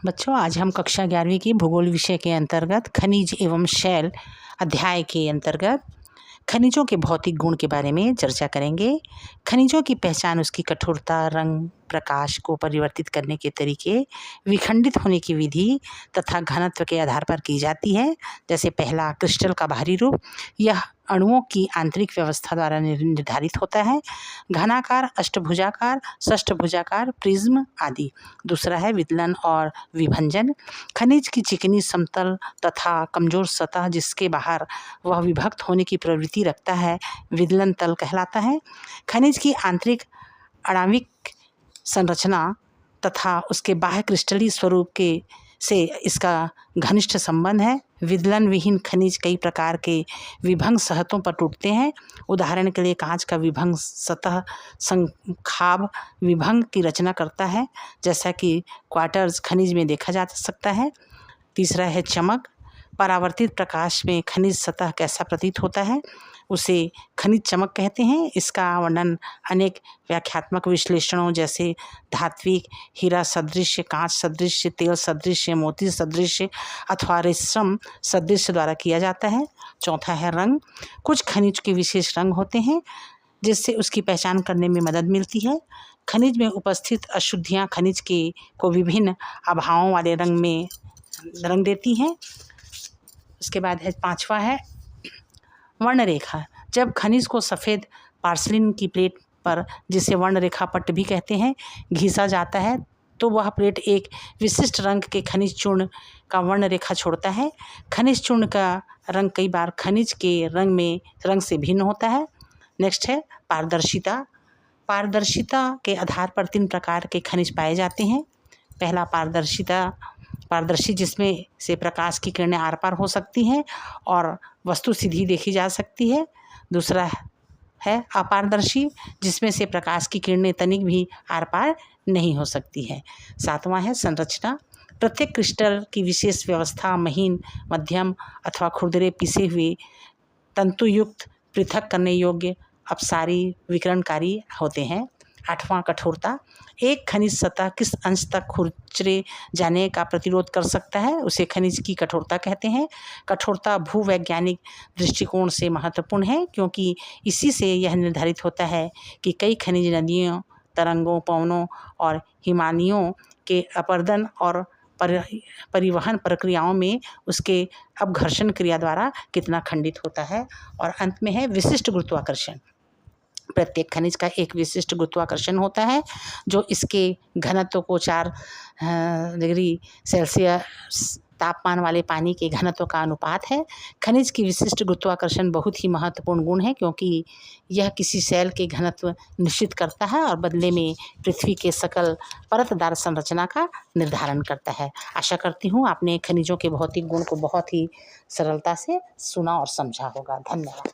बच्चों, आज हम कक्षा 11वीं की भूगोल विषय के अंतर्गत खनिज एवं शैल अध्याय के अंतर्गत खनिजों के भौतिक गुण के बारे में चर्चा करेंगे। खनिजों की पहचान उसकी कठोरता, रंग, प्रकाश को परिवर्तित करने के तरीके, विखंडित होने की विधि तथा घनत्व के आधार पर की जाती है। जैसे पहला, क्रिस्टल का बाहरी रूप, यह अणुओं की आंतरिक व्यवस्था द्वारा निर्धारित होता है। घनाकार, अष्टभुजाकार, षष्ठभुजाकार, प्रिज्म आदि। दूसरा है विदलन और विभंजन, खनिज की चिकनी समतल तथा कमजोर सतह जिसके बाहर वह विभक्त होने की प्रवृत्ति रखता है, विदलन तल कहलाता है। खनिज की आंतरिक आणविक संरचना तथा उसके बाह्य क्रिस्टलीय स्वरूप के से इसका घनिष्ठ संबंध है। विदलन विहीन खनिज कई प्रकार के विभंग सतहों पर टूटते हैं। उदाहरण के लिए कांच का विभंग सतह संखाब विभंग की रचना करता है, जैसा कि क्वार्ट्ज खनिज में देखा जा सकता है। तीसरा है चमक, परावर्तित प्रकाश में खनिज सतह कैसा प्रतीत होता है, उसे खनिज चमक कहते हैं। इसका वर्णन अनेक व्याख्यात्मक विश्लेषणों जैसे धात्विक, हीरा सदृश, कांच सदृश, तेल सदृश, मोती सदृश अथवा रेशम सदृश द्वारा किया जाता है। चौथा है रंग, कुछ खनिज के विशेष रंग होते हैं जिससे उसकी पहचान करने में मदद मिलती है। खनिज में उपस्थित अशुद्धियाँ खनिज के को विभिन्न आभाओं वाले रंग में रंग देती हैं। उसके बाद है पांचवा है वर्ण रेखा। जब खनिज को सफ़ेद पार्सलिन की प्लेट पर, जिसे वर्ण रेखा पट्ट भी कहते हैं, घिसा जाता है तो वह प्लेट एक विशिष्ट रंग के खनिज चूर्ण का वर्ण रेखा छोड़ता है। खनिज चूर्ण का रंग कई बार खनिज के रंग से भिन्न होता है। नेक्स्ट है पारदर्शिता। पारदर्शिता के आधार पर 3 प्रकार के खनिज पाए जाते हैं। पहला पारदर्शी, जिसमें से प्रकाश की किरणें आर पार हो सकती हैं और वस्तु सीधी देखी जा सकती है। दूसरा है अपारदर्शी, जिसमें से प्रकाश की किरणें तनिक भी आर पार नहीं हो सकती है। सातवां है संरचना। प्रत्येक क्रिस्टल की विशेष व्यवस्था महीन, मध्यम अथवा खुरदरे पिसे हुए तंतुयुक्त, पृथक करने योग्य, अपसारी, विकिरणकारी होते हैं। आठवां कठोरता, एक खनिज सतह किस अंश तक खुरचरे जाने का प्रतिरोध कर सकता है, उसे खनिज की कठोरता कहते हैं। कठोरता भूवैज्ञानिक दृष्टिकोण से महत्वपूर्ण है, क्योंकि इसी से यह निर्धारित होता है कि कई खनिज नदियों, तरंगों, पवनों और हिमानियों के अपरदन और परिवहन प्रक्रियाओं में उसके अपघर्षण क्रिया द्वारा कितना खंडित होता है। और अंत में है विशिष्ट गुरुत्वाकर्षण। प्रत्येक खनिज का एक विशिष्ट गुरुत्वाकर्षण होता है जो इसके घनत्व को 4 डिग्री सेल्सियस तापमान वाले पानी के घनत्व का अनुपात है। खनिज की विशिष्ट गुरुत्वाकर्षण बहुत ही महत्वपूर्ण गुण है, क्योंकि यह किसी शैल के घनत्व निश्चित करता है और बदले में पृथ्वी के सकल परतदार संरचना का निर्धारण करता है। आशा करती हूँ आपने खनिजों के भौतिक गुण को बहुत ही सरलता से सुना और समझा होगा। धन्यवाद।